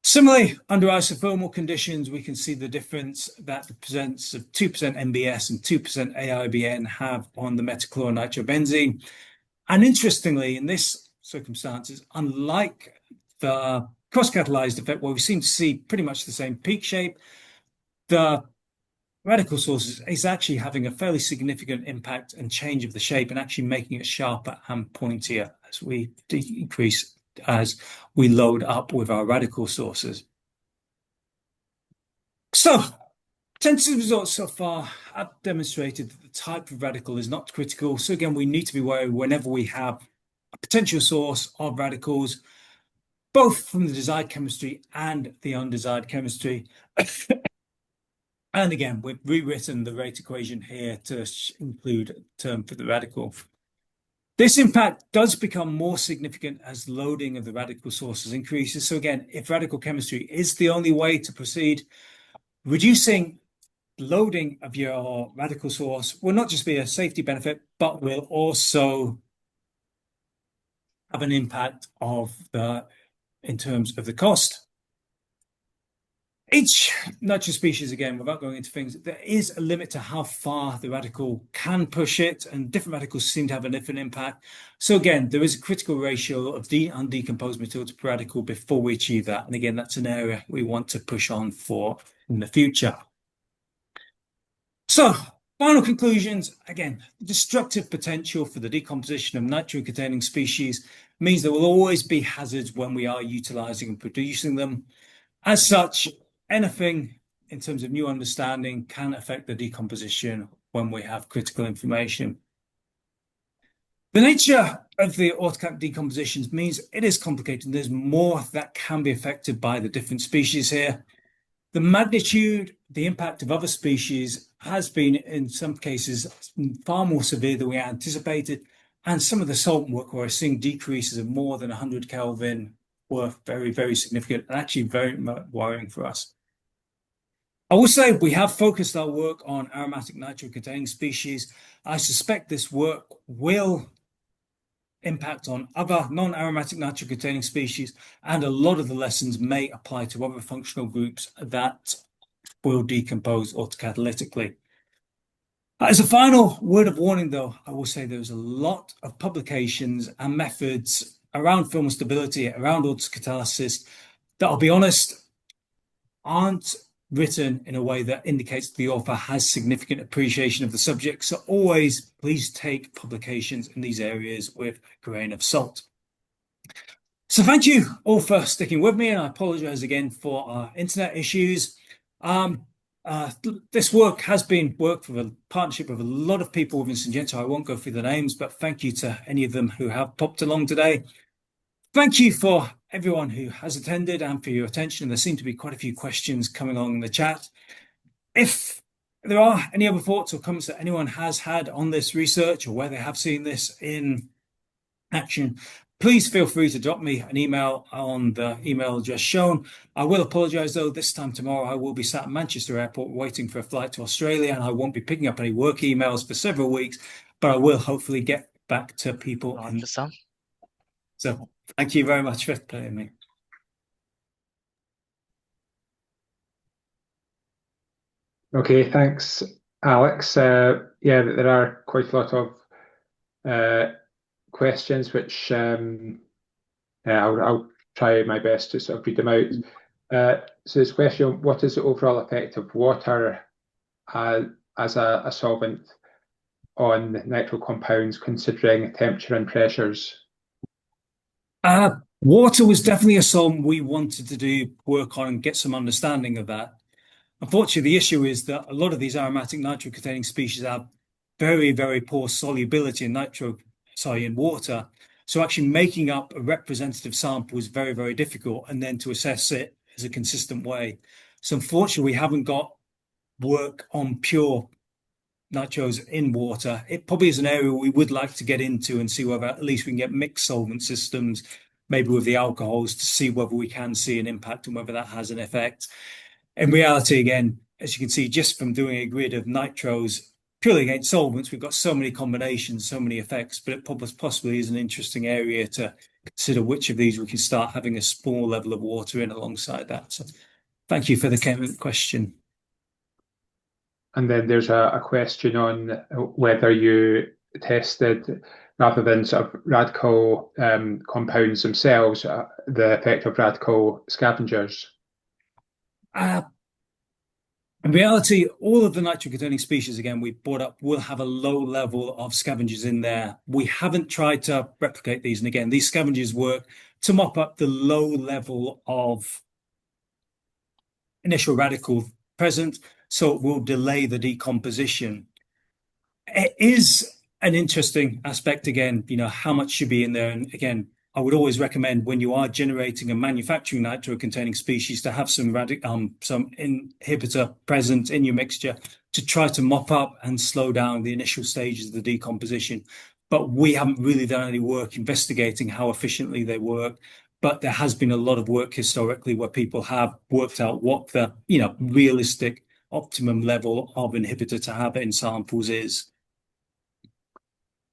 Similarly, under isothermal conditions, we can see the difference that the presence of 2% MBS and 2% AIBN have on the metachloronitrobenzene. And interestingly, in this circumstances, unlike the cross-catalyzed effect, where we seem to see pretty much the same peak shape, the radical sources is actually having a fairly significant impact and change of the shape and actually making it sharper and pointier as we decrease, as we load up with our radical sources. So, tentative results so far have demonstrated that the type of radical is not critical. So again, we need to be wary whenever we have a potential source of radicals, both from the desired chemistry and the undesired chemistry. And again, we've rewritten the rate equation here to include a term for the radical. This impact does become more significant as loading of the radical sources increases. So again, if radical chemistry is the only way to proceed, reducing loading of your radical source will not just be a safety benefit, but will also have an impact in terms of the cost. Each nitro species, again, without going into things, there is a limit to how far the radical can push it, and different radicals seem to have a different impact. So again, there is a critical ratio of undecomposed material to radical before we achieve that. And again, that's an area we want to push on for in the future. So, final conclusions. Again, the destructive potential for the decomposition of nitro-containing species means there will always be hazards when we are utilizing and producing them. As such, anything in terms of new understanding can affect the decomposition when we have critical information. The nature of the autocatalytic decompositions means it is complicated. There's more that can be affected by the different species here. The magnitude, the impact of other species has been, in some cases, far more severe than we anticipated. And some of the solvent work where we're seeing decreases of more than 100 Kelvin were very, very significant and actually very worrying for us. I will say we have focused our work on aromatic nitro-containing species. I suspect this work will impact on other non-aromatic nitro-containing species, and a lot of the lessons may apply to other functional groups that will decompose autocatalytically. As a final word of warning, though, I will say there's a lot of publications and methods around thermal stability, around autocatalysis, that, I'll be honest, aren't written in a way that indicates the author has significant appreciation of the subject. So always, please take publications in these areas with a grain of salt. So thank you all for sticking with me, and I apologize again for our internet issues. This work has been worked with a partnership with a lot of people within Syngenta. I won't go through the names, but thank you to any of them who have popped along today. Thank you for everyone who has attended and for your attention. There seem to be quite a few questions coming along in the chat. If there are any other thoughts or comments that anyone has had on this research or where they have seen this in action, please feel free to drop me an email on the email address shown. I will apologise though, this time tomorrow I will be sat at Manchester Airport waiting for a flight to Australia, and I won't be picking up any work emails for several weeks, but I will hopefully get back to people. So thank you very much for playing me. Okay, thanks, Alex. Yeah, there are quite a lot of questions, which I'll try my best to sort of read them out. So this question: what is the overall effect of water as a solvent on nitro compounds, considering temperature and pressures? Water was definitely a solvent we wanted to do work on and get some understanding of that. Unfortunately, the issue is that a lot of these aromatic nitro-containing species have very, very poor solubility in water. So actually making up a representative sample is very, very difficult, and then to assess it as a consistent way. So unfortunately, we haven't got work on pure nitros in water. It probably is an area we would like to get into and see whether at least we can get mixed solvent systems, maybe with the alcohols, to see whether we can see an impact and whether that has an effect. In reality, again, as you can see, just from doing a grid of nitros purely against solvents, we've got so many combinations, so many effects, but it possibly is an interesting area to consider which of these we can start having a small level of water in alongside that. So thank you for the question. And then there's a question on whether you tested, rather than sort of radical compounds themselves, the effect of radical scavengers. In reality, all of the nitro-containing species, again, we brought up, will have a low level of scavengers in there. We haven't tried to replicate these. And again, these scavengers work to mop up the low level of initial radical present, so it will delay the decomposition. It is an interesting aspect, again, how much should be in there. And again, I would always recommend when you are generating and manufacturing nitro-containing species to have some inhibitor present in your mixture to try to mop up and slow down the initial stages of the decomposition. But we haven't really done any work investigating how efficiently they work. But there has been a lot of work historically where people have worked out what the realistic optimum level of inhibitor to have in samples is.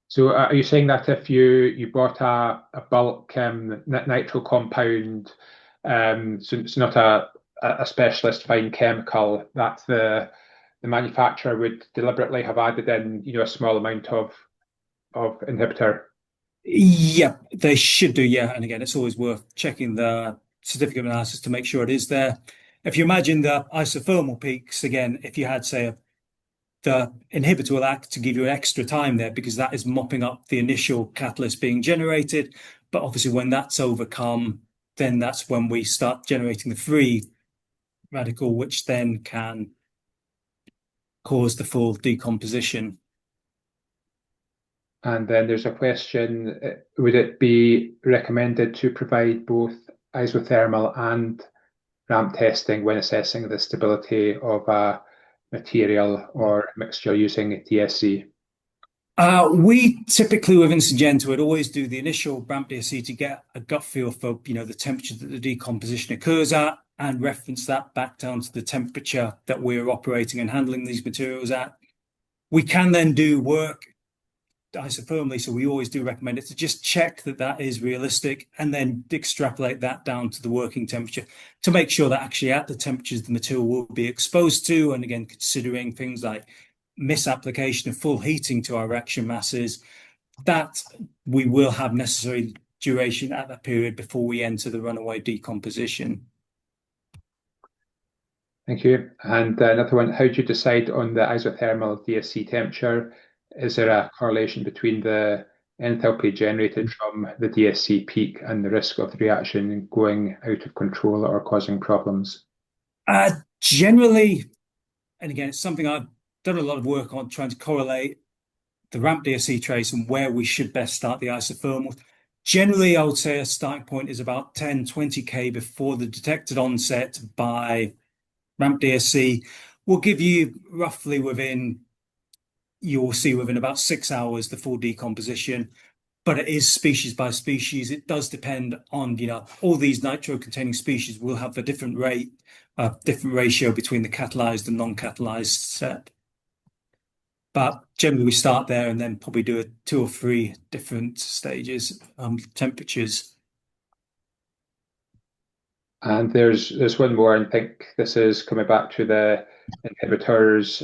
So are you saying that if you bought a bulk nitro compound, so it's not a specialist fine chemical, that the manufacturer would deliberately have added in a small amount of inhibitor? Yeah, they should do. Yeah, and again, it's always worth checking the certificate of analysis to make sure it is there. If you imagine the isothermal peaks, again, if you had, say, the inhibitor will act to give you extra time there because that is mopping up the initial catalyst being generated. But obviously, when that's overcome, then that's when we start generating the free radical, which then can cause the full decomposition. And then there's a question, would it be recommended to provide both isothermal and ramp testing when assessing the stability of a material or mixture using DSC? We typically within Syngenta would always do the initial ramp DSC to get a gut feel for the temperature that the decomposition occurs at and reference that back down to the temperature that we're operating and handling these materials at. We can then do work isothermally, so we always do recommend it to just check that that is realistic and then extrapolate that down to the working temperature to make sure that actually at the temperatures the material will be exposed to, and again considering things like misapplication of full heating to our reaction masses, that we will have necessary duration at that period before we enter the runaway decomposition. Thank you. And another one, how do you decide on the isothermal DSC temperature? Is there a correlation between the enthalpy generated from the DSC peak and the risk of the reaction going out of control or causing problems? Generally, and again, it's something I've done a lot of work on trying to correlate the ramp DSC trace and where we should best start the isothermal. Generally, I would say a starting point is about 10, 20K before the detected onset by ramp DSC. Will give you roughly you'll see within about 6 hours the full decomposition, but it is species by species. It does depend on, all these nitro-containing species will have a different rate, different ratio between the catalyzed and non-catalyzed set. But generally, we start there and then probably do 2 or 3 different stages, temperatures. And there's one more, and I think this is coming back to the inhibitors.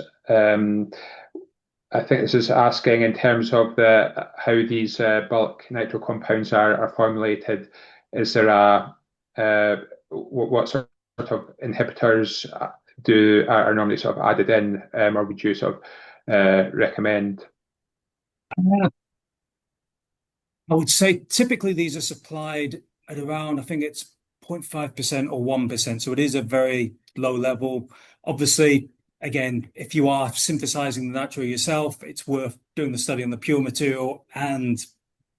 I think this is asking in terms of how these bulk nitro compounds are formulated. Is there what sort of inhibitors are normally sort of added in, or would you sort of recommend? I would say typically these are supplied at around, I think it's 0.5% or 1%. So it is a very low level. Obviously, again, if you are synthesizing the nitro yourself, it's worth doing the study on the pure material and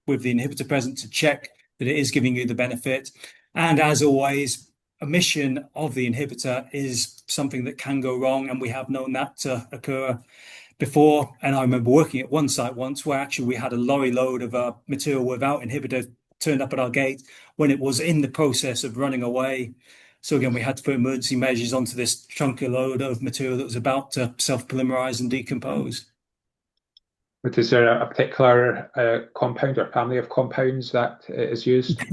with the inhibitor present to check that it is giving you the benefit. And as always, omission of the inhibitor is something that can go wrong, and we have known that to occur before. And I remember working at one site once where actually we had a lorry load of material without inhibitor turned up at our gate when it was in the process of running away. So again, we had to put emergency measures onto this chunky load of material that was about to self-polymerize and decompose. But is there a particular compound or family of compounds that is used?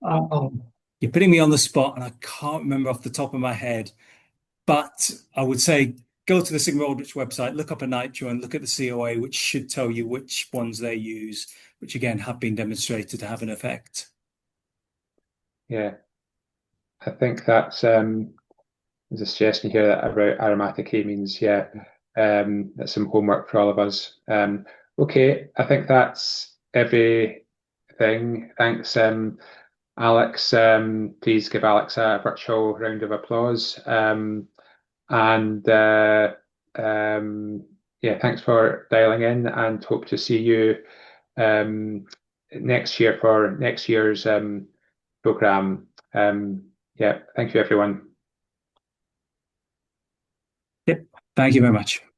You're putting me on the spot, and I can't remember off the top of my head. But I would say go to the Sigma Aldrich website, look up a nitro, and look at the COA, which should tell you which ones they use, which again have been demonstrated to have an effect. Yeah, I think that's there's a suggestion here that about aromatic amines. Yeah, that's some homework for all of us. Okay, I think that's everything. Thanks, Alex. Please give Alex a virtual round of applause. And yeah, thanks for dialing in, and hope to see you next year for next year's program. Yeah, thank you, everyone. Yep. Thank you very much.